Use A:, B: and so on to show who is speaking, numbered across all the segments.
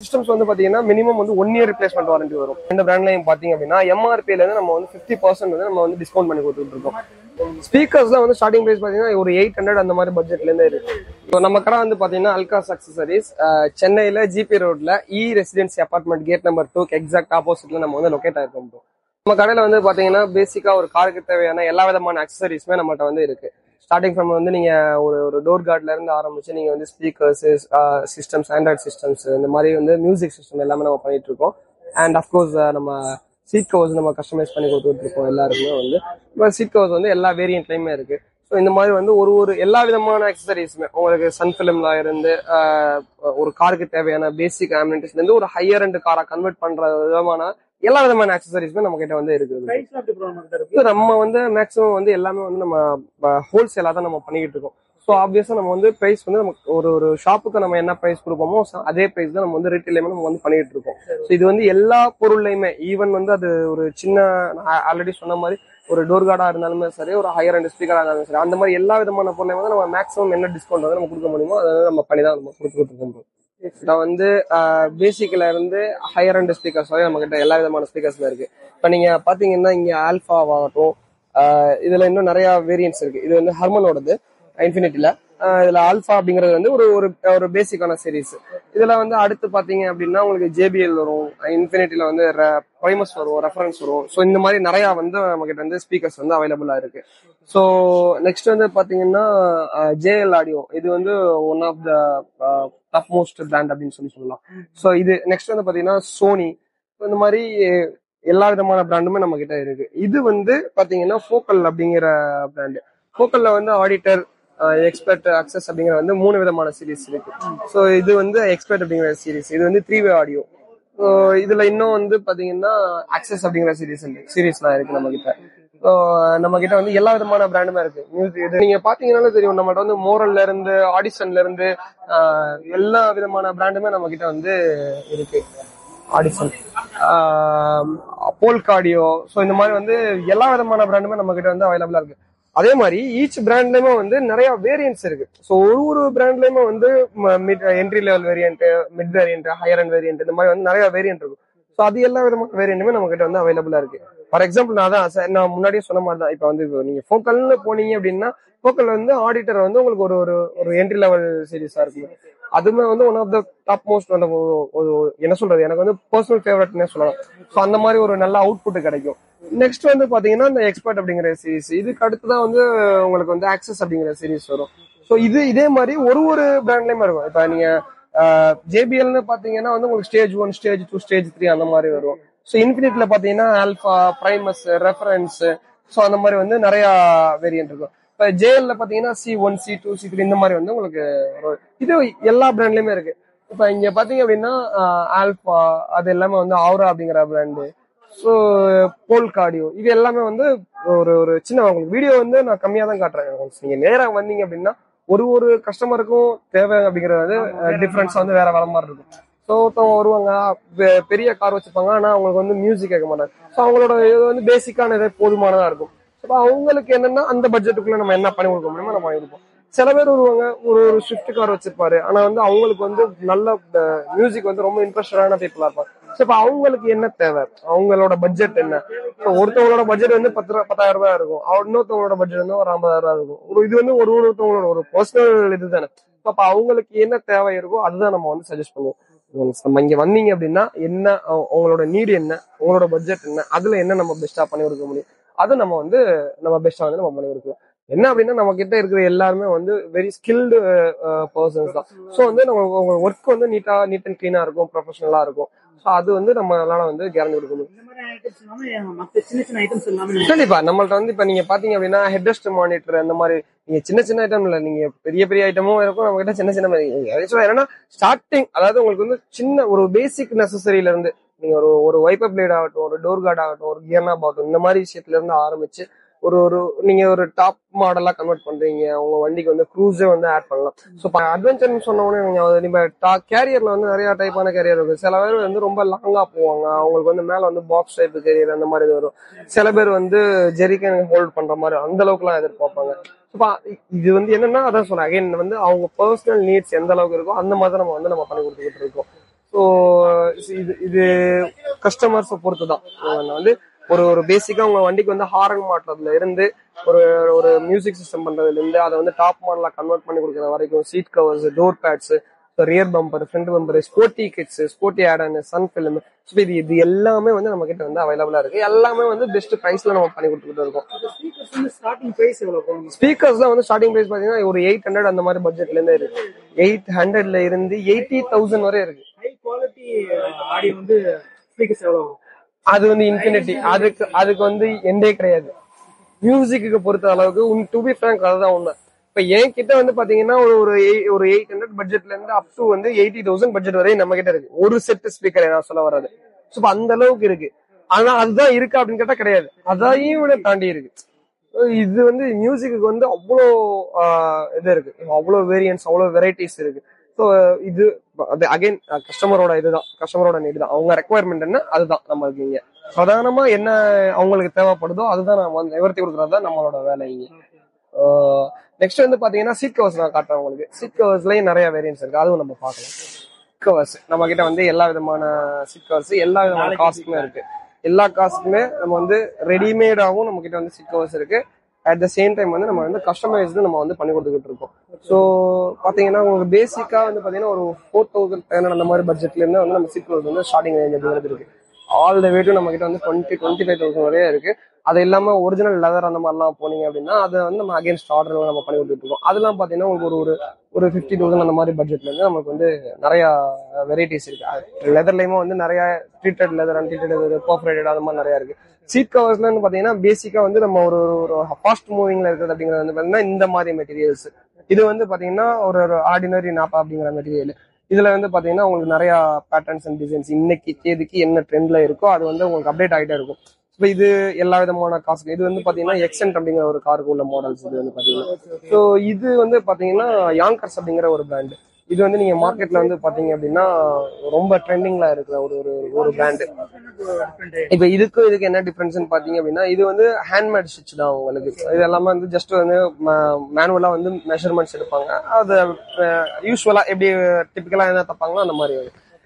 A: Systems வந்து பாத்தீங்கன்னா minimum வந்து 1 இயர் ரிப்ளேஸ்மெண்ட் வாரண்டி வரும். இந்த பிராண்ட்லயும் பாத்தீங்க அப்படின்னா எம்ஆர்பில இருந்து நம்ம வந்து 50% வந்து நம்ம வந்து டிஸ்கவுண்ட் பண்ணி கொடுத்துட்டு இருக்கோம். ஸ்பீக்கர்ஸ்லாம் வந்து ஸ்டார்டிங் பிரைஸ் பாத்தீங்கன்னா ஒரு 800 அந்த மாதிரி பட்ஜெட்ல இருந்தே இருக்கு. நம்ம கடை வந்து பாத்தீங்கன்னா அல்காஸ் அக்சசரிஸ் சென்னையில ஜிபி ரோட்ல residency apartment gate number 2 exact ஆப்போசிட்ல நம்ம வந்து லொகேட் ஆயிருக்கோம். நம்ம கடையில வந்து பாத்தீங்கன்னா பேசிக்கா ஒரு காருக்கு தேவையான எல்லா விதமான அக்சசரிஸுமே நம்மகிட்ட வந்து இருக்கு. ஸ்டார்டிங் ஃப்ரம் வந்து நீங்க ஒரு டோர் கார்ட்ல இருந்து ஆரம்பிச்சு நீங்க வந்து ஸ்பீக்கர்ஸ், சிஸ்டம்ஸ், ஆண்ட்ராய்ட் சிஸ்டம்ஸ், இந்த மாதிரி வந்து மியூசிக் சிஸ்டம் எல்லாமே நம்ம பண்ணிட்டு இருக்கோம். அண்ட் அஃப்கோர்ஸ் நம்ம சீட் கவர்ஸ் நம்ம கஸ்டமைஸ் பண்ணி கொடுத்துட்டு இருக்கோம். எல்லாருக்குமே வந்து சீட் கவர்ஸ் வந்து எல்லா வேரியன்ட்லயுமே இருக்கு. ஸோ இந்த மாதிரி வந்து ஒரு எல்லா விதமான அக்சசரிஸுமே உங்களுக்கு சன் ஃபிலிம்ல இருந்து ஒரு காருக்கு தேவையான பேசிக் ஆம்பியன்ட்ஸ்ல இருந்து ஒரு ஹையர் அண்ட் காரை கன்வெர்ட் பண்ற விதமான எல்லா விதமான அக்சசரிஸுமே நம்ம கிட்ட வந்து இருக்குது. நம்ம வந்து மேக்ஸிமம் வந்து எல்லாமே வந்து நம்ம ஹோல்சேலா தான் நம்ம பண்ணிக்கிட்டு இருக்கோம். ஸோ ஆப்வியஸா நம்ம வந்து பிரைஸ் வந்து நமக்கு ஒரு ஷாப்புக்கு நம்ம என்ன பிரைஸ் கொடுப்போமோ அதே பிரைஸ் தான் நம்ம வந்து ரீட்டைலையுமே நம்ம வந்து பண்ணிட்டு இருக்கோம். ஸோ இது வந்து எல்லா பொருள்லையுமே ஈவன் வந்து அது ஒரு சின்ன ஆல்ரெடி சொன்ன மாதிரி ஒரு டோர் கார்டா இருந்தாலுமே சரி, ஒரு ஹையர் அண்ட் ஸ்பீக்கரா இருந்தாலும் சரி, அந்த மாதிரி எல்லா விதமான பொருளையும் வந்து நம்ம மேக்ஸிமம் என்ன டிஸ்கவுண்ட் வந்து நம்ம கொடுக்க முடியுமோ அதை நம்ம பண்ணி தான் நம்ம கொடுத்துட்டு இருக்கோம். நான் வந்து பேசிக்ல இருந்து ஹையர் அண்ட் ஸ்பீக்கர்ஸ் வரை நம்ம கிட்ட எல்லா விதமான ஸ்பீக்கர்ஸ்ல இருக்கு. இப்ப நீங்க பாத்தீங்கன்னா இங்க ஆல்பாவாகட்டும், இதுல இன்னும் நிறைய வேரியன்ட்ஸ் இருக்கு. இது வந்து ஹர்மனோடது இன்ஃபினிட்டில. இதுல ஆல்பா அப்படிங்கிறது வந்து ஒரு பேசிக்கான சீரீஸ். இதுல வந்து அடுத்து பாத்தீங்க அப்படின்னா உங்களுக்கு ஜேபிஎல் வரும், இன்ஃபினிட்டில வந்து பிரைமஸ் வரும், ரெஃபரன்ஸ் வரும். ஸோ இந்த மாதிரி நிறைய வந்து நம்ம கிட்ட வந்து ஸ்பீக்கர்ஸ் வந்து அவைலபிளா இருக்கு. ஸோ நெக்ஸ்ட் வந்து பாத்தீங்கன்னா ஜேஎல் ஆடியோ, இது வந்து one of the top most brand அப்படின்னு சொல்லலாம். ஸோ இது நெக்ஸ்ட் வந்து பாத்தீங்கன்னா சோனி, இந்த மாதிரி எல்லா விதமான பிராண்டுமே நம்ம கிட்ட இருக்கு. இது வந்து பாத்தீங்கன்னா ஃபோக்கல் அப்படிங்கிற பிராண்டு. ஃபோக்கல்ல வந்து ஆடிட்டர், எக்ஸ்பர்ட், அக்சஸ் அப்படிங்கிற வந்து 3 விதமான சீரிஸ் இருக்கு. ஸோ இது வந்து எக்ஸ்பர்ட் அப்படிங்கிற சீரிஸ், இது வந்து 3-வே ஆடியோ. இதுல இன்னும் வந்து பாத்தீங்கன்னா அக்சஸ் அப்படிங்கிற சீரிஸ்லாம் இருக்கு நம்ம கிட்ட. நம்ம கிட்ட வந்து எல்லா விதமான பிராண்டுமே இருக்கு. மியூசிக் நீங்க பாத்தீங்கன்னாலே தெரியும், நம்மகிட்ட வந்து மோரல்ல இருந்து ஆடிஷன்ல இருந்து எல்லா விதமான பிராண்டுமே நம்ம கிட்ட வந்து இருக்கு. ஆடிஷன், போல்காடியோ, ஸோ இந்த மாதிரி வந்து எல்லா விதமான பிராண்டுமே நம்ம கிட்ட வந்து அவைலபிளா இருக்கு. அதே மாதிரி ஈச் பிராண்ட்லயுமே வந்து நிறைய வேரியன்ட்ஸ் இருக்கு. ஸோ ஒரு பிராண்ட்லயுமே வந்து entry level variant, mid variant, higher and variant, இந்த மாதிரி வந்து நிறைய வேரியன்ட் இருக்கும். ஸோ அது எல்லா விதமான வேரியன்ட்டுமே நம்ம கிட்ட வந்து அவைலபிளா இருக்கு. ஃபார் எக்ஸாம்பிள் நான் முன்னாடியே சொன்ன மாதிரி தான், இப்போ வந்து நீங்க ஃபோக்கல்னு போனீங்க அப்படின்னா ஃபோக்கல் வந்து ஆடிட்டர் வந்து உங்களுக்கு ஒரு என்ட்ரி லெவல் சீரிஸா இருக்கும். அதுமே வந்து one of the top most வந்து என்ன சொல்றது, எனக்கு வந்து பர்சனல் ஃபேவரட்னே சொல்லலாம். ஸோ அந்த மாதிரி ஒரு நல்ல அவுட்புட் கிடைக்கும். நெக்ஸ்ட் வந்து பாத்தீங்கன்னா இந்த எக்ஸ்பர்ட் அப்படிங்கிற சீரிஸ், இதுக்கு அடுத்துதான் வந்து உங்களுக்கு வந்து ஆக்சஸ் அப்படிங்கிற சீரிஸ் வரும். ஸோ இதே மாதிரி ஒரு பிராண்ட்லயுமே இருக்கும். இப்ப நீங்க ஜேபிஎல்னு பாத்தீங்கன்னா வந்து உங்களுக்கு ஸ்டேஜ் 1, ஸ்டேஜ் 2, ஸ்டேஜ் 3 அந்த மாதிரி வரும். ஸோ இன்ஃபினிட்ல பாத்தீங்கன்னா ஆல்பா, பிரைமஸ், ரெஃபரன்ஸ், ஸோ அந்த மாதிரி வந்து நிறைய வேரியன்ட் இருக்கும். இப்ப ஜேஎல்ல பாத்தீங்கன்னா C1, C2, C3 இந்த மாதிரி வந்து உங்களுக்கு இது எல்லா பிராண்ட்லயுமே இருக்கு. இப்ப இங்க பாத்தீங்க அப்படின்னா ஆல்பா, அது எல்லாமே வந்து ஆவ்ரா அப்படிங்கிற பிராண்டு. ஸோ போல்காடியோ, இது எல்லாமே வந்து ஒரு சின்ன உங்களுக்கு வீடியோ வந்து நான் கம்மியா தான் காட்டுறேன். நீங்க நேரா வந்தீங்க அப்படின்னா ஒரு கஸ்டமருக்கும் தேவை அப்படிங்கறது வந்து டிஃபரன்ஸ் வந்து வேற மாதிரி இருக்கும். ஸோ ஒருத்தவங்க வருவாங்க, பெரிய கார் வச்சிருப்பாங்க, ஆனா அவங்களுக்கு வந்து மியூசிக் கேட்க மாட்டாங்க. ஸோ அவங்களோட இது வந்து பேசிக்கான இதே போதுமானதா இருக்கும். ஸோ அவங்களுக்கு என்னன்னா அந்த பட்ஜெட்டுக்குள்ள நம்ம என்ன பண்ணி கொடுக்க முடியுமோ நம்ம கொடுப்போம். சில பேர் வருவாங்க, ஒரு ஸ்விஃப்ட் கார் வச்சிருப்பாரு, ஆனா வந்து அவங்களுக்கு வந்து நல்ல மியூசிக் வந்து ரொம்ப இன்ட்ரெஸ்டடான பீப்புளா இருப்பாங்க. இப்ப அவங்களுக்கு என்ன தேவை, அவங்களோட பட்ஜெட் என்ன. ஒருத்தவங்களோட பட்ஜெட் வந்து 10,000 ரூபாய் இருக்கும், இன்னொருத்தவங்களோட பட்ஜெட் வந்து ஒரு 50,000 ரூபாய் இருக்கும். இது வந்து ஒருத்தவங்களோட ஒரு பர்சனல் இது தானே. அப்ப அவங்களுக்கு என்ன தேவை இருக்கோ அதுதான் நம்ம வந்து சஜஸ்ட் பண்ணுவோம். நம்ம இங்க வந்தீங்க அப்படின்னா என்ன உங்களோட நீடு என்ன, உங்களோட பட்ஜெட் என்ன, அதுல என்ன நம்ம பெஸ்டா பண்ணி கொடுக்க முடியும், அதை நம்ம வந்து பெஸ்டா வந்து நம்ம பண்ணி கொடுக்கலாம். என்ன அப்படின்னா நம்ம கிட்ட இருக்கிற எல்லாருமே வந்து வெரி ஸ்கில்டு பர்சன்ஸ் தான். ஸோ வந்து நம்ம உங்க ஒர்க் வந்து நீட் அண்ட் கிளீனா இருக்கும், ப்ரொஃபஷனலா இருக்கும். ஸோ அது வந்து நம்மளால வந்து கேரண்டி கொடுக்க முடியும். கண்டிப்பா நம்மள்ட்ட வந்து இப்ப நீங்க பாத்தீங்க அப்படின்னா ஹெட்ரெஸ்ட் மானிட்டர், அந்த மாதிரி நீங்க சின்ன ஐட்டம் இல்ல, நீங்க பெரிய ஐட்டமும் இருக்கும் நம்ம கிட்ட. சின்ன என்னன்னா ஸ்டார்டிங், அதாவது உங்களுக்கு வந்து சின்ன ஒரு பேசிக் நெசசரியில இருந்து நீங்க ஒரு வைப்பர் பிளேட் ஆகட்டும், ஒரு டோர் கார்டு ஆகட்டும், ஒரு கியர் நாப் ஆகட்டும், இந்த மாதிரி விஷயத்துல இருந்து ஆரம்பிச்சு நீங்க ஒரு டாப் மாடலா கன்வெர்ட் பண்றீங்க, உங்க வண்டிக்கு வந்து க்ரூஸே வந்து ஆட் பண்ணலாம். ஸோ அட்வென்ச்சர்னு சொன்ன உடனே கேரியர்ல வந்து நிறைய டைப்பான கேரியர் இருக்கு. சில பேர் வந்து ரொம்ப லாங்கா போவாங்க, அவங்களுக்கு வந்து மேல வந்து பாக்ஸ் டைப் கேரியர் அந்த மாதிரி வரும். சில பேர் வந்து ஜெரிகன் ஹோல்ட் பண்ற மாதிரி அந்த அளவுக்கு எல்லாம் எதிர்பார்ப்பாங்க. இது வந்து என்னன்னா அதான் சொன்னேன், அகைன் வந்து அவங்க பர்சனல் நீட்ஸ் எந்த அளவுக்கு இருக்கோ அந்த மாதிரி நம்ம பண்ணி கொடுத்துக்கிட்டு இருக்கோம். ஸோ ஸோ இது கஸ்டமர்ஸை பொறுத்து தான். வந்து ஒரு பேசிக்கா உங்க வண்டிக்கு வந்து ஹாரன் மாட்டுறதுல இருந்து ஒரு ஒரு மியூசிக் சிஸ்டம் பண்றதுல இருந்து அதை வந்து டாப் மாடலா கன்வெர்ட் பண்ணி கொடுக்குற வரைக்கும் seat covers, door pads, rear bumper, front bumper, sporty kits, sporty add on, sun film, இது எல்லாமே வந்து நம்ம கிட்ட வந்து அவைலபிளா இருக்கு. எல்லாமே வந்து பெஸ்ட் பிரைஸ்ல நம்ம பண்ணி கொடுத்துட்டு இருக்கோம். ஸ்பீக்கர்ஸ்லாம் வந்து ஸ்டார்டிங் பிரைஸ் பாத்தீங்கன்னா ஒரு 800 அந்த மாதிரி பட்ஜெட்ல இருந்தே இருக்கு. 800ல இருந்து 80,000 வரை இருக்கு. அது வந்து இன்ஃபினிட்டி, அதுக்கு வந்து எண்டே கிடையாது. மியூசிக்கு பொறுத்த அளவுக்கு டு பி ஃபிராங்க் அதுதான் உண்மை. இப்ப என் கிட்ட வந்து பாத்தீங்கன்னா ஒரு 800 பட்ஜெட்ல இருந்து அப் டு வந்து 80,000 பட்ஜெட் வரையும் நம்ம கிட்ட இருக்கு. ஒரு செட் ஸ்பீக்கர் நான் சொல்ல வர்றது. ஸோ அந்த அளவுக்கு இருக்கு. ஆனா அதுதான் இருக்கா அப்படின்னு கேட்டா கிடையாது, அதையும் விட தாண்டி இருக்கு. இது வந்து மியூசிக்கு வந்து அவ்வளோ இது இருக்கு, அவ்வளோ வேரியன்ஸ், அவ்வளோ வெரைட்டிஸ் இருக்கு. ஸோ இது அகைன் கஸ்டமரோட நீடு தான். அவங்க ரெக்குவயர்மெண்ட் என்ன அதுதான் நம்மளுக்கு இங்க பிரதானமா என்ன அவங்களுக்கு தேவைப்படுதோ அதுதான் நம்ம நிவர்த்தி கொடுக்கறது தான் நம்மளோட வேலை இங்க. நெக்ஸ்ட் வந்து பாத்தீங்கன்னா சீட் கவர்ஸ் நான் காட்டுறேன் உங்களுக்கு. சீட் கவர்ஸ்லயும் நிறைய வேரியன்ஸ் இருக்கு, அதுவும் நம்ம பார்க்கலாம். சீட் கவர்ஸ் நம்ம கிட்ட வந்து எல்லா விதமான சீட் கவர்ஸ் எல்லா விதமான காஸ்ட்டுமே இருக்கு. எல்லா காஸ்ட்டுமே நம்ம வந்து ரெடிமேடாகவும் நம்ம கிட்ட வந்து சீட் கவர்ஸ் இருக்கு. அட் த சேம் டைம் வந்து நம்ம வந்து கஸ்டமைஸ்டு நம்ம வந்து பண்ணி கொடுத்துக்கிட்டு இருக்கோம். ஸோ பாத்தீங்கன்னா உங்களுக்கு பேசிக்கா வந்து பாத்தீங்கன்னா ஒரு 4,500 அந்த மாதிரி பட்ஜெட்ல இருந்து வந்து நம்ம சீட் கவர்ஸ் வந்து ஸ்டார்டிங் ரேஞ்ச் அப்படிங்கிறது இருக்கு. ஆல் த வே டு நம்ம கிட்ட வந்து 25,000 வரையே இருக்கு. அது இல்லாம ஒரிஜினல் லெதர் அந்த மாதிரிலாம் போனீங்க அப்படின்னா அதை வந்து நம்ம அகேன்ஸ்ட் ஆர்டர் நம்ம பண்ணி கொடுத்துட்டு இருக்கோம். அதெல்லாம் பாத்தீங்கன்னா உங்களுக்கு ஒரு 50,000 அந்த மாதிரி பட்ஜெட்ல இருந்து நமக்கு வந்து நிறைய வெரைட்டிஸ் இருக்கு. லெதர்லயுமே வந்து நிறைய treated leather, untreated leather, perforated அந்த மாதிரி நிறைய இருக்கு. சீட் கவர்ஸ்ல வந்து பாத்தீங்கன்னா பேசிக்கா வந்து நம்ம ஒரு ஃபாஸ்ட் மூவிங்ல இருக்குது அப்படிங்கிறது வந்து பாத்தீங்கன்னா இந்த மாதிரி மெட்டீரியல்ஸ். இது வந்து பாத்தீங்கன்னா ஒரு ஆர்டினரி நாப்பா அப்படிங்கிற மெட்டீரியல். இதுல வந்து பாத்தீங்கன்னா உங்களுக்கு நிறைய பேட்டர்ன்ஸ் அண்ட் டிசைன்ஸ் இன்னைக்கு தேதிக்கு என்ன ட்ரெண்ட்ல இருக்கோ அது வந்து உங்களுக்கு அப்டேட் ஆகிட்டே இருக்கும். இப்போ இது எல்லா விதமான காசு. இது வந்து பாத்தீங்கன்னா எக்ஸென்ட் அப்படிங்கிற ஒரு காருக்கு உள்ள மாடல்ஸ். இது வந்து பாத்தீங்கன்னா ஸோ இது வந்து பாத்தீங்கன்னா யாங்கர்ஸ் அப்படிங்கிற ஒரு பிராண்ட். இது வந்து நீங்க மார்க்கெட்ல வந்து பாத்தீங்க அப்படின்னா ரொம்ப ட்ரெண்டிங்ல இருக்கிற ஒரு பிராண்டு. இப்ப இதுக்கு என்ன டிஃபரன்ஸ் பாத்தீங்க அப்படின்னா இது வந்து ஹேண்ட்மேட் ஸ்டிச் தான் உங்களுக்கு. இது எல்லாமே வந்து ஜஸ்ட் வந்து மேனுவலா வந்து மெஷர்மெண்ட்ஸ் எடுப்பாங்க. அது யூஸ்வலா எப்படி டிபிக்கலா என்ன தப்பாங்களோ அந்த மாதிரி.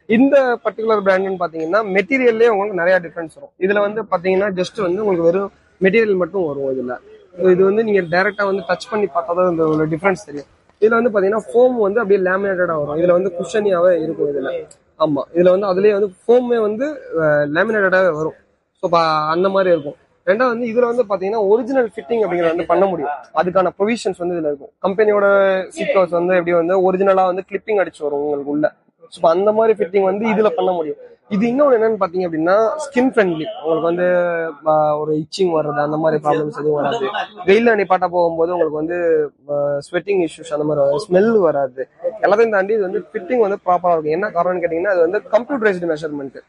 A: இந்த பர்டிகுலர் பிராண்ட்னு பாத்தீங்கன்னா மெட்டீரியல்லே உங்களுக்கு நிறைய டிஃபரன்ஸ் வரும். இதுல வந்து பாத்தீங்கன்னா ஜஸ்ட் வந்து உங்களுக்கு வெறும் மெட்டீரியல் மட்டும் வரும். இதுல இது வந்து நீங்க டைரக்டா வந்து டச் பண்ணி பார்த்தாதான் இந்த டிஃபரன்ஸ் தெரியும். இதுல வந்து பாத்தீங்கன்னா ஃபோம் வந்து அப்படியே லேமினேட்டடா வரும். இதுல வந்து குஷனியாவே இருக்கும் இதுல. ஆமா, இதுல வந்து அதுலயே வந்து ஃபோமே வந்து லேமினேட்டடாவே வரும். ஸோ அந்த மாதிரி இருக்கும். ரெண்டாவது வந்து இதுல வந்து பாத்தீங்கன்னா ஒரிஜினல் ஃபிட்டிங் அப்படிங்கறது வந்து பண்ண முடியும். அதுக்கான ப்ரொவிஷன்ஸ் வந்து இதுல இருக்கும். கம்பெனியோட சீட் கவர்ஸ் வந்து எப்படி வந்து ஒரிஜினலா வந்து கிளிப்பிங் அடிச்சு வரும் உங்களுக்கு உள்ள. ஸோ அந்த மாதிரி ஃபிட்டிங் வந்து இதுல பண்ண முடியும். இது இன்னொன்று என்னன்னு பாத்தீங்க அப்படின்னா ஸ்கின் ஃப்ரெண்ட்லி. உங்களுக்கு வந்து ஒரு இச்சிங் வர்றது அந்த மாதிரி ப்ராப்ளம்ஸ் எதுவும் வராது. வெயில நிப்பாட்டா போகும்போது உங்களுக்கு வந்து ஸ்வெட்டிங் இஷ்யூஸ் அந்த மாதிரி வராது, ஸ்மெல் வராது. எல்லாத்தையும் தாண்டி இது வந்து ஃபிட்டிங் வந்து ப்ராப்பரா இருக்கும். என்ன காரணம்னு கேட்டீங்கன்னா அது வந்து கம்ப்யூட்டரைஸ்டு மெஷர்மெண்ட்.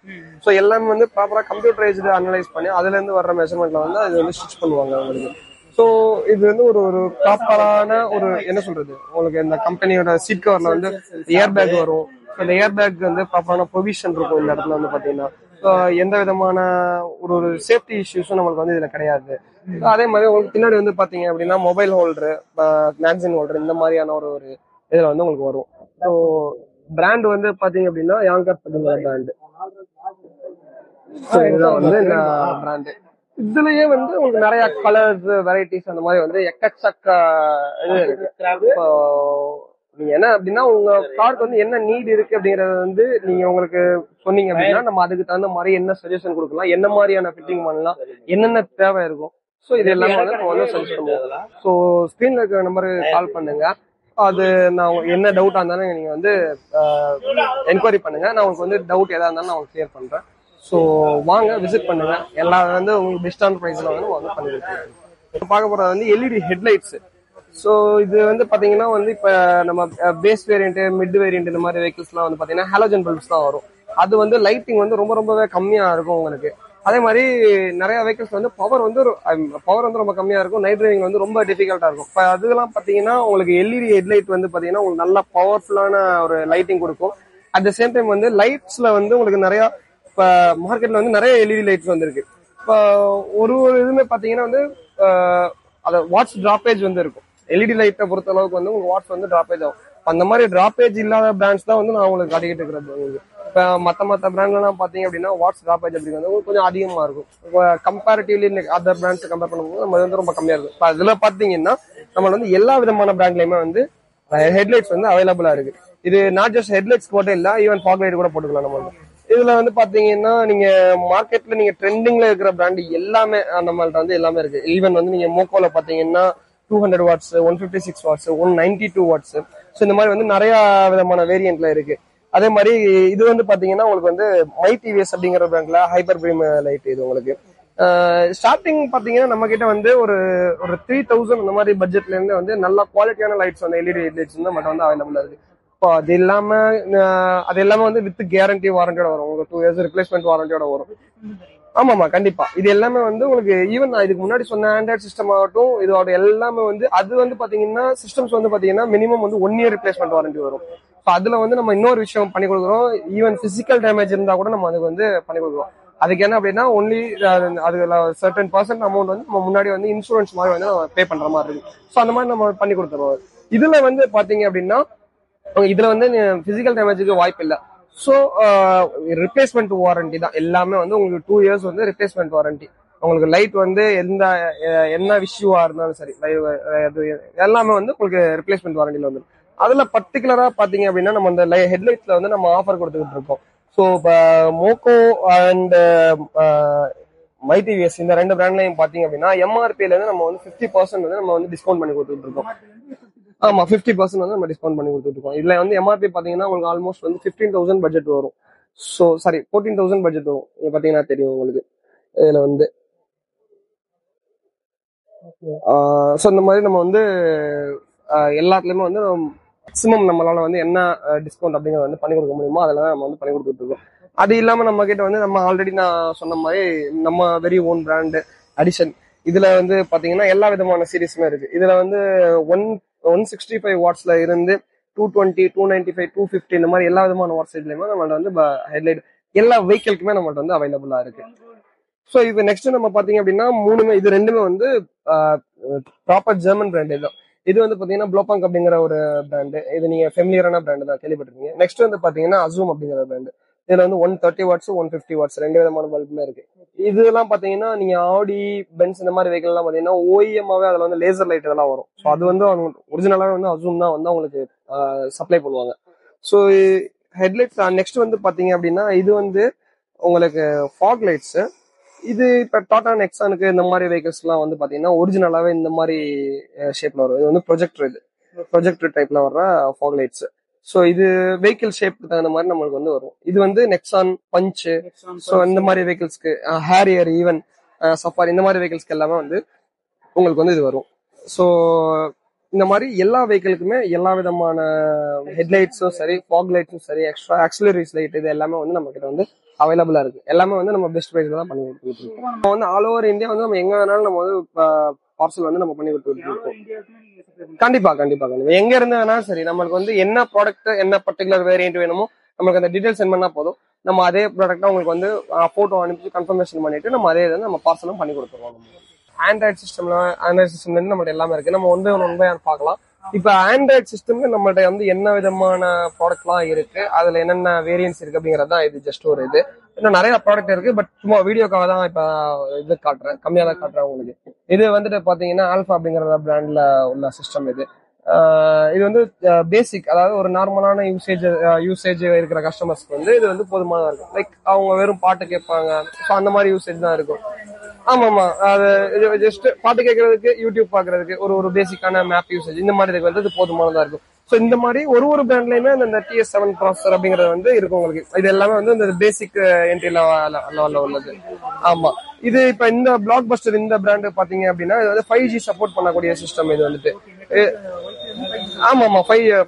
A: ஸோ எல்லாமே வந்து ப்ராப்பரா கம்ப்யூட்டரைஸ்டு அனலைஸ் பண்ணி அதுல இருந்து வர்ற மெஷர்மெண்ட்ல வந்து அது வந்து ஸ்டிச் பண்ணுவாங்க உங்களுக்கு. ஸோ இது வந்து ஒரு ப்ராப்பரான ஒரு என்ன சொல்றது, உங்களுக்கு இந்த கம்பெனியோட சீட் கவர்ல வந்து ஏர் பேக் வரும். இந்த ஏர் பேக் வந்து ப்ராப்பரான ப்ரொவிஷன் இருக்கும் இந்த இடத்துல வந்து பாத்தீங்கன்னா. எந்த விதமான ஒரு சேஃப்டி இஷ்யூஸும் நம்மளுக்கு வந்து இதுல கிடையாது. அதே மாதிரி உங்களுக்கு பின்னாடி வந்து பாத்தீங்க அப்படின்னா மொபைல் ஹோல்டரு, மேக்சின் ஹோல்டர் இந்த மாதிரியான ஒரு இதுல வந்து உங்களுக்கு வரும். ஸோ பிராண்ட் வந்து பாத்தீங்க அப்படின்னா யாங்கர்ஸ் அப்படிங்கிற பிராண்டு. இதுதான் வந்து இந்த பிராண்டு. இதுலயே வந்து உங்களுக்கு நிறைய கலர்ஸ், வெரைட்டிஸ் அந்த மாதிரி வந்து எக்கச்சக்க இது இருக்கு. நீங்க என்ன அப்படின்னா உங்க காருக்கு வந்து என்ன நீட் இருக்கு அப்படிங்கறது வந்து நீங்க உங்களுக்கு சொன்னீங்க அப்படின்னா நம்ம அதுக்கு தகுந்த மாதிரி என்ன சஜஷன் கொடுக்கலாம், என்ன மாதிரியான ஃபிட்டிங் பண்ணலாம், என்னென்ன தேவை இருக்கும். ஸோ இது எல்லாமே வந்து நம்ம வந்து சஜஸ்ட் பண்ணுவோம். ஸோ ஸ்கிரீன்ல இருக்கிற நம்பருக்கு கால் பண்ணுங்க. அது நான் உங்களுக்கு என்ன டவுட்டா இருந்தாலும் நீங்க வந்து என்கொயரி பண்ணுங்க. நான் உங்களுக்கு வந்து டவுட் எதா இருந்தாலும் நான் உங்களுக்கு கிளியர் பண்றேன். ஸோ வாங்க விசிட் பண்ணுங்க. எல்லாம் வந்து உங்களுக்கு பெஸ்டான ப்ரைஸ்ல வந்து பண்ணி கொடுத்துருக்கோம். பார்க்க போறது வந்து எல்இடி ஹெட்லைட்ஸ். ஸோ இது வந்து பாத்தீங்கன்னா வந்து இப்ப நம்ம பேஸ் வேரியன்ட், மிட் வேரியன்ட் இந்த மாதிரி வெஹிக்கிள்ஸ்லாம் வந்து பாத்தீங்கன்னா ஹாலோஜன் பல்ப்ஸ் தான் வரும். அது வந்து லைட்டிங் வந்து ரொம்பவே கம்மியா இருக்கும் உங்களுக்கு. அதே மாதிரி நிறைய வெஹிக்கிள்ஸ் வந்து பவர் வந்து ரொம்ப கம்மியா இருக்கும். நைட் டிரைவிங் வந்து ரொம்ப டிஃபிகல்ட்டா இருக்கும். இப்போ அதெல்லாம் பாத்தீங்கன்னா உங்களுக்கு எல்இடி ஹெட்லைட் வந்து பாத்தீங்கன்னா உங்களுக்கு நல்ல பவர்ஃபுல்லான ஒரு லைட்டிங் கொடுக்கும். அட் த சேம் டைம் வந்து லைட்ஸ்ல வந்து உங்களுக்கு நிறைய இப்ப மார்க்கெட்ல வந்து நிறைய எல்இடி லைட்ஸ் வந்திருக்கு. இப்போ ஒரு இதுமே பாத்தீங்கன்னா வந்து வாட்ஸ் டிராப்பேஜ் வந்து இருக்கும். எல்இடி லைட்டை பொறுத்த அளவுக்கு வந்து உங்களுக்கு வாட்ஸ் வந்து டிராப்பேஜ் ஆகும். அந்த மாதிரி டிராப்பேஜ் இல்லாத பிராண்ட்ஸ் தான் வந்து நான் உங்களுக்கு காட்டிக்கிட்டு இருக்கிறது. உங்களுக்கு இப்போ மற்ற பிராண்ட்லாம் பார்த்தீங்க அப்படின்னா வாட்ஸ் டிராப்பேஜ் அப்படிங்கிறது கொஞ்சம் அதிகமாக இருக்கும். கம்பேரிட்டிவ்லி அதர் பிராண்ட்ஸ் கம்பேர் பண்ணும்போது நம்ம வந்து ரொம்ப கம்மியாக இருக்கும். இப்போ அதில் பார்த்தீங்கன்னா நம்ம வந்து எல்லா விதமான பிராண்ட்லையுமே வந்து ஹெட்லைட்ஸ் வந்து அவைலபிளா இருக்கு. இது நாட் ஜஸ்ட் ஹெட்லைட்ஸ் மட்டும் இல்ல, ஈவன் ஃபாக் லைட் கூட போட்டுக்கலாம் நம்ம வந்து. இதுல வந்து பாத்தீங்கன்னா நீங்க மார்க்கெட்ல நீங்க ட்ரெண்டிங்ல இருக்கிற பிராண்ட் எல்லாமே நம்மள்ட்ட வந்து எல்லாமே இருக்கு. ஈவன் வந்து நீங்க மோக்கோல பாத்தீங்கன்னா 200 வாட்ஸ், 156 வாட்ஸ், 192 வாட்ஸ், ஸோ இந்த மாதிரி வந்து நிறைய விதமான வேரியன்ட்ல இருக்கு. அதே மாதிரி இது வந்து பாத்தீங்கன்னா உங்களுக்கு வந்து மை டிவிஎஸ் அப்படிங்கிற பிராண்ட்ல ஹைப்பர் பீம் லைட் இது உங்களுக்கு ஸ்டார்டிங் பாத்தீங்கன்னா நம்ம கிட்ட வந்து ஒரு 3000 அந்த மாதிரி பட்ஜெட்ல இருந்து வந்து நல்ல குவாலிட்டியான லைட்ஸ் வந்து எல்இடி லைட்ஸ் வந்து மட்டும் வந்து அவைலபிளா இருக்கு. இப்போ அது எல்லாமே வந்து வித் கேரண்டி வாரண்டியோட வரும். உங்களுக்கு 2 இயர்ஸ் ரிப்ளேஸ்மெண்ட் வாரண்டியோட வரும். ஆமாமா கண்டிப்பா. இது எல்லாமே வந்து உங்களுக்கு ஈவன் நான் இதுக்கு முன்னாடி சொன்ன ஆண்ட்ராய்ட் சிஸ்டம் ஆகட்டும் இதோட எல்லாமே வந்து அது வந்து பாத்தீங்கன்னா சிஸ்டம்ஸ் வந்து பாத்தீங்கன்னா மினிமம் வந்து 1 இயர் ரிப்ளேஸ்மெண்ட் வாரண்டி வரும். அதுல வந்து நம்ம இன்னொரு விஷயம் பண்ணி கொடுக்குறோம். ஈவன் பிசிக்கல் டேமேஜ் இருந்தா கூட நம்ம அதுக்கு வந்து பண்ணி கொடுக்குறோம். அதுக்கு என்ன அப்படின்னா ஒன்லி அதுல சர்டன் பர்சன்ட் அமௌண்ட் வந்து நம்ம முன்னாடி வந்து இன்சூரன்ஸ் மாதிரி வந்து நம்ம பே பண்ற மாதிரி இருக்கு. ஸோ அந்த மாதிரி நம்ம பண்ணி கொடுத்துருவோம். இதுல வந்து பாத்தீங்க அப்படின்னா இதுல வந்து பிசிக்கல் டேமேஜுக்கு வாய்ப்பு இல்லை. ஸோ ரிப்ளேஸ்மெண்ட் வாரண்டி தான் எல்லாமே வந்து உங்களுக்கு 2 இயர்ஸ் வந்து ரிப்ளேஸ்மெண்ட் வாரண்டி. உங்களுக்கு லைட் வந்து என்ன இஷ்யூவா இருந்தாலும் சரி எல்லாமே வந்து உங்களுக்கு ரிப்ளேஸ்மெண்ட் வாரண்டியில வந்து. அதுல பர்டிகுலரா பாத்தீங்க அப்படின்னா நம்ம அந்த ஹெட்லைட்ஸ்ல வந்து நம்ம ஆஃபர் கொடுத்துக்கிட்டு இருக்கோம். ஸோ இப்போ மோக்கோ அண்ட் மை டிவிஎஸ் இந்த 2 பிராண்ட்லையும் பாத்தீங்க அப்படின்னா எம்ஆர்பில இருந்து நம்ம வந்து 50% வந்து நம்ம வந்து டிஸ்கவுண்ட் பண்ணி கொடுத்துட்டு இருக்கோம். ஆமா 50% வந்து நம்ம டிஸ்கவுண்ட் பண்ணி கொடுத்துட்டு இருக்கோம். இதுல வந்து எம்ஆர்பி பாத்தீங்கன்னா உங்களுக்கு ஆல்மோஸ்ட் வந்து 15,000 பட்ஜெட் வரும். ஸோ சாரி 14,000 பட்ஜெட் வரும். பாத்தீங்கன்னா தெரியும் உங்களுக்கு. இதுல வந்து ஸோ இந்த மாதிரி நம்ம வந்து எல்லாத்துலயுமே வந்து மேக்ஸிமம் நம்மளால வந்து என்ன டிஸ்கவுண்ட் அப்படிங்கறத வந்து பண்ணி கொடுக்க முடியுமோ அதெல்லாம் நம்ம வந்து பண்ணி கொடுத்துட்டு இருக்கோம். அது இல்லாம நம்ம கிட்ட வந்து நம்ம ஆல்ரெடி நான் சொன்ன மாதிரி நம்ம வெரி ஓன் பிராண்ட் அடிஷன் இதுல வந்து பாத்தீங்கன்னா எல்லா விதமான சீரீஸுமே இருக்கு. இதுல வந்து 165 வாட்ஸ்ல இருந்து 220, 295, 250 இந்த மாதிரி எல்லா விதமான வாட்ஸ் இதுலயுமே நம்மள்ட்ட வந்து ஹெட்லைட் எல்லா வெஹிக்கிள்க்குமே நம்மள்ட்ட வந்து அவைலபிளா இருக்கு. ஸோ இப்போ நெக்ஸ்ட் நம்ம பாத்தீங்க அப்படின்னா இது ரெண்டுமே வந்து ப்ராப்பர் ஜெர்மன் பிராண்ட் தான். இது வந்து பாத்தீங்கன்னா ப்ளோபாங்க் அப்படிங்கிற ஒரு பிராண்டு. இது நீங்க ஃபெமிலியரான பிராண்ட் தான் கேள்விப்பட்டிருக்கீங்க. நெக்ஸ்ட் வந்து பாத்தீங்கன்னா அசூம் அப்படிங்கிற பிராண்டு. இதுல வந்து 130 வாட்ஸ் 150 வாட்ஸ் 2 விதமான பல்புமே இருக்கு. இதெல்லாம் பாத்தீங்கன்னா நீங்க ஆடி பென்ஸ் இந்த மாதிரி வெஹிக்கிள் எல்லாம் பாத்தீங்கன்னா ஓஎம்மாவே அதுல வந்து லேசர் லைட் இதெல்லாம் வரும். ஸோ அது வந்து ஒரிஜினலாவே வந்து அசூம் தான் வந்து அவங்களுக்கு சப்ளை பண்ணுவாங்க. ஸோ ஹெட்லைட்ஸ் நெக்ஸ்ட் வந்து பாத்தீங்க அப்படின்னா இது வந்து உங்களுக்கு ஃபாக் லைட்ஸ். இது இப்ப டாடா நெக்ஸானுக்கு இந்த மாதிரி வெஹிக்கிள்ஸ் எல்லாம் வந்து பாத்தீங்கன்னா ஒரிஜினலாவே இந்த மாதிரி ஷேப்ல வரும். இது வந்து ப்ரொஜெக்டர் டைப்ல வர்ற ஃபாக் லைட்ஸ். ஸோ இது வெஹிக்கிள் ஷேப்க்கு தகுந்த மாதிரி நம்மளுக்கு வந்து வரும். இது வந்து நெக்ஸான், பஞ்ச், ஸோ இந்த மாதிரி வெஹிக்கிள்ஸ்க்கு ஹேரியர், ஈவன் சஃபாரி இந்த மாதிரி வெஹிக்கிள்ஸ்க்கு எல்லாமே வந்து உங்களுக்கு வந்து இது வரும். ஸோ இந்த மாதிரி எல்லா வெஹிக்கிளுக்குமே எல்லா விதமான ஹெட்லைட்ஸும் சரி, ஃபாக் லைட்ஸும் சரி, எக்ஸ்ட்ரா ஆக்சிலரிஸ் லைட் இது எல்லாமே வந்து நம்ம கிட்ட வந்து அவைலபிளா இருக்கு. எல்லாமே வந்து நம்ம பெஸ்ட் பிரைஸ்ல தான் பண்ணி கொடுத்துட்டு இருக்கோம். நம்ம வந்து ஆல் ஓவர் இந்தியா வந்து நம்ம எங்க வேணாலும் நம்ம வந்து பார்சல் வந்து நம்ம பண்ணி கொடுத்துட்டு இருக்கோம். கண்டிப்பா. எங்க இருந்து வேணாலும் சரி நம்மளுக்கு வந்து என்ன ப்ராடக்ட் என்ன பர்டிகுலர் வேரியன்ட் வேணுமோ நமக்கு அந்த டீடைல் சென்ட் பண்ணா போதும். நம்ம அதே ப்ராடக்ட்டா உங்களுக்கு வந்து போட்டோ அனுப்பி கன்ஃபர்மேஷன் பண்ணிட்டு நம்ம அதே இதை நம்ம பார்சலும் பண்ணி கொடுத்துருவோம். ஆண்ட்ராய்டு சிஸ்டம்ல இருந்து நம்மள்ட்ட எல்லாமே இருக்கு. நம்ம ஒன் பை பார்க்கலாம். இப்ப ஆண்ட்ராய்டு சிஸ்டம்ல நம்மள்ட்ட வந்து என்ன விதமான ப்ராடக்ட் எல்லாம் இருக்கு, அதுல என்னென்ன வேரியன்ஸ் இருக்கு அப்படிங்கறதா இது ஜஸ்ட் ஒரு இது. இன்னும் நிறைய ப்ராடக்ட் இருக்கு. பட் சும்மா வீடியோக்காக தான் இப்ப இது காட்டுறேன், கம்மியா தான் காட்டுறேன் உங்களுக்கு. இது வந்துட்டு பாத்தீங்கன்னா ஆல்பா அப்படிங்கிற பிராண்ட்ல உள்ள சிஸ்டம் இது. இது வந்து பேசிக், அதாவது ஒரு நார்மலான யூசேஜ் இருக்கிற கஸ்டமர்ஸ்க்கு வந்து இது வந்து போதுமானதா இருக்கும். லைக் அவங்க வெறும் பாட்டு கேட்பாங்க, அந்த மாதிரி யூசேஜ் தான் இருக்கும். ஆமாமா, அது ஜஸ்ட் பாட்டு கேட்கறதுக்கு, யூடியூப் பாக்குறதுக்கு, ஒரு பேசிக்கான மேப் யூசேஜ் இந்த மாதிரி இதுக்கு வந்து போதுமானதா இருக்கும். ஸோ இந்த மாதிரி ஒரு பிராண்ட்லயுமே அந்த TS7 ப்ராசஸர் அப்படிங்கிறது வந்து இருக்கும் உங்களுக்கு. இது எல்லாமே வந்து இந்த பேசிக் என்ட்ரி லெவல்ல உள்ளது. ஆமா, இது இப்ப இந்த பிளாக் பஸ்டர் இந்த பிராண்ட் பாத்தீங்க அப்படின்னா இது வந்து 5G சப்போர்ட் பண்ணக்கூடிய சிஸ்டம். இது வந்துட்டு ஆமாமா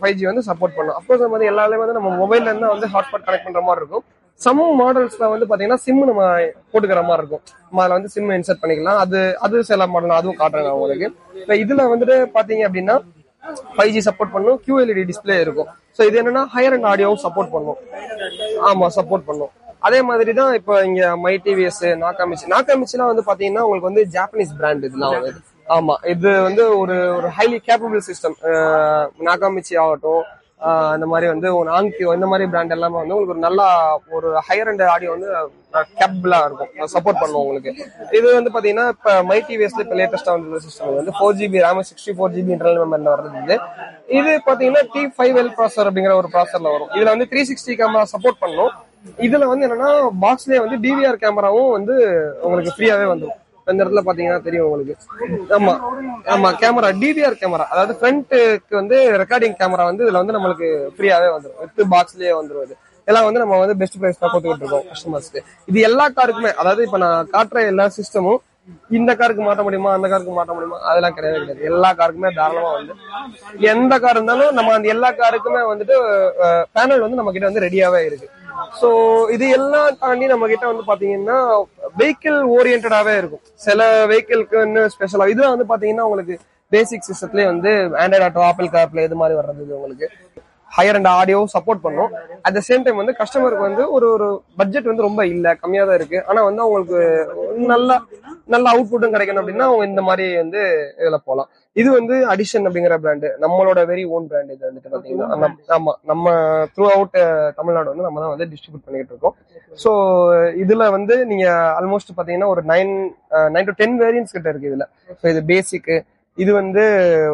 A: 5G வந்து சப்போர்ட் பண்ணும். அப்கோர்ஸ் வந்து எல்லாருமே வந்து நம்ம மொபைல்ல இருந்தா வந்து ஹாட்ஸ்பாட் கனெக்ட் பண்ற மாதிரி இருக்கும். சம் மாடல்ஸ்ல வந்து பாத்தீங்கன்னா சிம் நம்ம போட்டுக்கிற மாதிரி இருக்கும். அதுல வந்து சிம் இன்சர்ட் பண்ணிக்கலாம். அது சில மாடல் அதுவும் காட்டுறேன் உங்களுக்கு. இப்ப இதுல வந்துட்டு பாத்தீங்க அப்படின்னா 5G சப்போர்ட் பண்ணும், QLED டிஸ்பிளே இருக்கும். சோ இது என்னன்னா ஹையர் அண்ட் ஆடியோவும் சப்போர்ட் பண்ணும். ஆமா, சப்போர்ட் பண்ணும். அதே மாதிரி தான் இப்ப இங்க மை டிவிஎஸ், நாக்காமிச்சிலாம் வந்து பாத்தீங்கன்னா உங்களுக்கு வந்து ஜாப்பனீஸ் பிராண்ட் இதெல்லாம் வந்து. ஆமா, இது வந்து ஒரு ஹைலி கேப்பபிள் சிஸ்டம். நாக்காமிச்சி ஆகட்டும், இந்த மாதிரி வந்து ஒரு ஆங்கியோ இந்த மாதிரி பிராண்ட் எல்லாமே வந்து உங்களுக்கு ஒரு நல்லா ஒரு ஹையர் அண்ட் ஆடியோ வந்து கேப்பபிளா இருக்கும், சப்போர்ட் பண்ணும் உங்களுக்கு. இது வந்து பாத்தீங்கன்னா இப்ப மை டிவிஎஸ்ல இப்ப லேட்டஸ்டா வந்து சிஸ்டம் வந்து 4GB RAM 64GB இன்டர்னல் மெமரில வருது. இது பாத்தீங்கன்னா T5L ப்ராசர் அப்படிங்கிற ஒரு ப்ராசர்ல வரும். இதுல வந்து 360 கேமரா சப்போர்ட் பண்ணும். இதுல வந்து என்னன்னா பாக்ஸ்லயே வந்து DVR கேமராவும் வந்து உங்களுக்கு ஃப்ரீயாவே வந்துடும். இந்த இடத்துல பாத்தீங்கன்னா தெரியும் உங்களுக்கு. ஆமா ஆமா கேமரா டிவிஆர் கேமரா, அதாவது ஃப்ரண்ட்டுக்கு வந்து ரெக்கார்டிங் கேமரா வந்து இதுல வந்து நம்மளுக்கு ஃப்ரீயாவே வந்துடும். வித் பாக்ஸ்லயே வந்துடும். எல்லாம் வந்து நம்ம வந்து பெஸ்ட் பிரைஸ் தான் கொடுத்துக்கிட்டு இருக்கோம் கஸ்டமர்ஸ்க்கு. இது எல்லா காருக்குமே, அதாவது இப்ப நான் காட்டுற எல்லா சிஸ்டமும் இந்த காருக்கு மாட்ட முடியுமா அந்த காருக்கு மாட்ட முடியுமா அதெல்லாம் கிடையாது. எல்லா காருக்குமே தாராளமா வந்து எந்த கார் இருந்தாலும் நம்ம அந்த எல்லா காருக்குமே வந்துட்டு பேனல் வந்து நம்ம கிட்ட வந்து ரெடியாவே இருக்கு. சோ இது எல்லாம் தாண்டி நம்ம கிட்ட வந்து பாத்தீங்கன்னா வெஹிக்கிள் ஓரியன்டாவே இருக்கும். சில வெஹிக்கிள்க்கு ஸ்பெஷலா இதுல வந்து பாத்தீங்கன்னா உங்களுக்கு பேசிக் சிஸ்டத்துலயே வந்து ஆண்ட்ராய்ட் ஆட்டோ, ஆப்பிள் கார்ப்ளே இது மாதிரி வர்றது உங்களுக்கு ஹையர் அண்ட் ஆடியோ சப்போர்ட் பண்ணும். அட் த சேம் டைம் வந்து கஸ்டமருக்கு வந்து ஒரு பட்ஜெட் வந்து ரொம்ப இல்ல, கம்மியா தான் இருக்கு. ஆனா வந்து அவங்களுக்கு நல்ல அவுட்புட்டும் கிடைக்கணும் அப்படின்னா அவங்க இந்த மாதிரி வந்து இதுல போகலாம். இது வந்து அடிஷன் அப்படிங்கிற பிராண்டு, நம்மளோட வெரி ஓன் பிராண்ட். இது வந்துட்டு பாத்தீங்கன்னா ஆமா நம்ம த்ரூ அவுட் தமிழ்நாடு வந்து நம்ம தான் வந்து டிஸ்ட்ரிபியூட் பண்ணிட்டு இருக்கோம். ஸோ இதுல வந்து நீங்க ஆல்மோஸ்ட் பாத்தீங்கன்னா ஒரு 9 to 10 வேரியன்ஸ் கிட்ட இருக்கு இதுல. ஸோ இது பேசிக், இது வந்து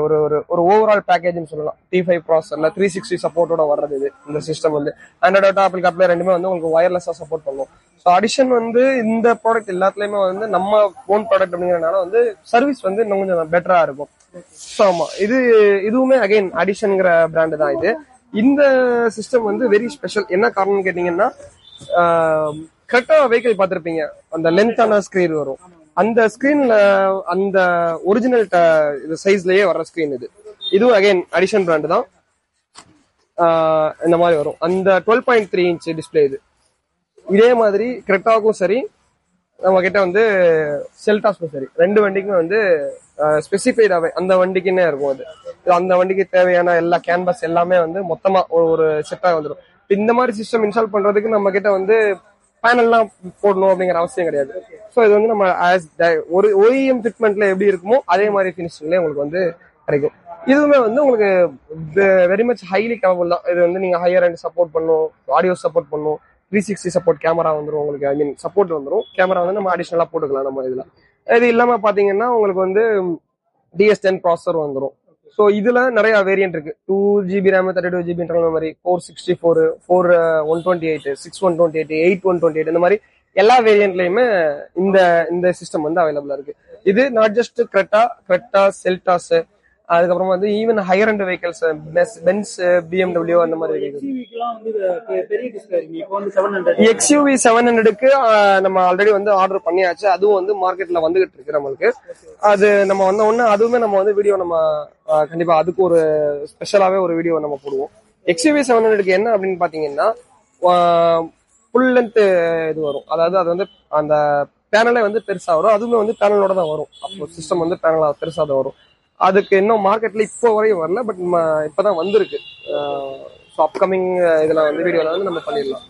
A: ஒரு ஒரு ஓவரால் பேக்கேஜ்னு சொல்லலாம். T5 ப்ராசஸர்ல 360 சப்போர்ட்டோட வர்றது இது. இந்த சிஸ்டம் வந்து ஆண்ட்ராய்ட் ஆப்பிள் கார்ப்ளே ரெண்டுமே வந்து உங்களுக்கு வயர்லெஸ்ஸா சப்போர்ட் பண்ணும். ஸோ அடிஷன் வந்து இந்த ப்ராடக்ட் எல்லாத்துலயுமே வந்து நம்ம ஓன் ப்ராடக்ட் அப்படிங்கிறதுனால வந்து சர்வீஸ் வந்து இன்னும் கொஞ்சம் பெட்டரா இருக்கும். ஸோ ஆமா இதுவுமே அகைன் அடிஷன்ங்கிற பிராண்டு தான் இது. இந்த சிஸ்டம் வந்து வெரி ஸ்பெஷல். என்ன காரணம்னு கேட்டீங்கன்னா கரெக்டா வெஹிக்கிள் பார்த்திருப்பீங்க, அந்த லென்த்தான ஸ்கிரீன் வரும். அந்த ஸ்கிரீன்ல அந்த ஒரிஜினல் இது சைஸ்லயே வர்ற ஸ்கிரீன் இது. இதுவும் அகைன் அடிஷன் பிராண்ட் தான். இந்த மாதிரி வரும். அந்த 12.3 இன்ச் டிஸ்பிளே இது. இதே மாதிரி கிரெட்டாவுக்கும் சரி, நம்ம கிட்ட வந்து செல்டாஸ்க்கும் சரி, ரெண்டு வண்டிக்குமே வந்து ஸ்பெசிஃபைடாவே அந்த வண்டிக்குன்னே இருக்கும். அது அந்த வண்டிக்கு தேவையான எல்லா கேன்வாஸ் எல்லாமே வந்து மொத்தமா ஒரு செட்டாக வந்துடும். இந்த மாதிரி சிஸ்டம் இன்ஸ்டால் பண்றதுக்கு நம்ம கிட்ட வந்து பேனல்லாம் போடணும் அப்படிங்கிற அவசியம் கிடையாது. ஸோ இது வந்து நம்ம ஒரு OEM ஃபிட்மெண்ட்ல எப்படி இருக்குமோ அதே மாதிரி ஃபினிஷிங்ல உங்களுக்கு வந்து கிடைக்கும். இதுவுமே வந்து உங்களுக்கு வெரி மச் ஹைலி கேப்பபிள் தான். இது வந்து நீங்க ஹையர் அண்ட் சப்போர்ட் பண்ணும், ஆடியோ சப்போர்ட் பண்ணும், 360 சப்போர்ட் கேமரா வந்துடும் உங்களுக்கு. ஐ மீன் சப்போர்ட் வந்துடும். கேமரா வந்து நம்ம அடிஷனலா போட்டுக்கலாம் நம்ம இதுல. இது இல்லாம பாத்தீங்கன்னா உங்களுக்கு வந்து DS10 ப்ராசஸர் வந்துடும். ஸோ இதுல நிறைய வேரியன்ட் இருக்கு. 2GB RAM 32GB internal memory, 464, 4128, 6128, 8128 இந்த மாதிரி எல்லா வேரியன்ட்லயுமே இந்த சிஸ்டம் வந்து அவைலபிளா இருக்கு. இது நாட் ஜஸ்ட் கிரெட்டா, செல்டாஸ், அதுக்கப்புறம் வந்து even higher and vehicles, Benz, BMW அந்த மாதிரி XUV 700க்கு நம்ம ஆல்ரெடி வந்து ஆர்டர் பண்ணியாச்சு. அதுவும் வந்து மார்க்கெட்ல வந்துகிட்டு இருக்கு நம்மளுக்கு. அது நம்ம வந்த உடனே அதுவுமே நம்ம வந்து வீடியோ நம்ம கண்டிப்பா அதுக்கு ஒரு ஸ்பெஷலாவே ஒரு வீடியோ நம்ம போடுவோம். XUV 700க்கு என்ன அப்படின்னு பாத்தீங்கன்னா ஃபுல் லென்த் இது வரும். அதாவது அது வந்து அந்த பேனலே வந்து பெருசா வரும். அதுவுமே வந்து பேனலோட தான் வரும். அப்போ சிஸ்டம் வந்து பேனலா பெருசா தான் வரும். அதுக்கு இன்னும் மார்க்கெட்ல இப்போ வரையும் வரல, பட் இப்பதான் வந்திருக்கு. அப்கமிங் இதுல வந்து வீடியோல வந்து நம்ம பண்ணிடலாம்.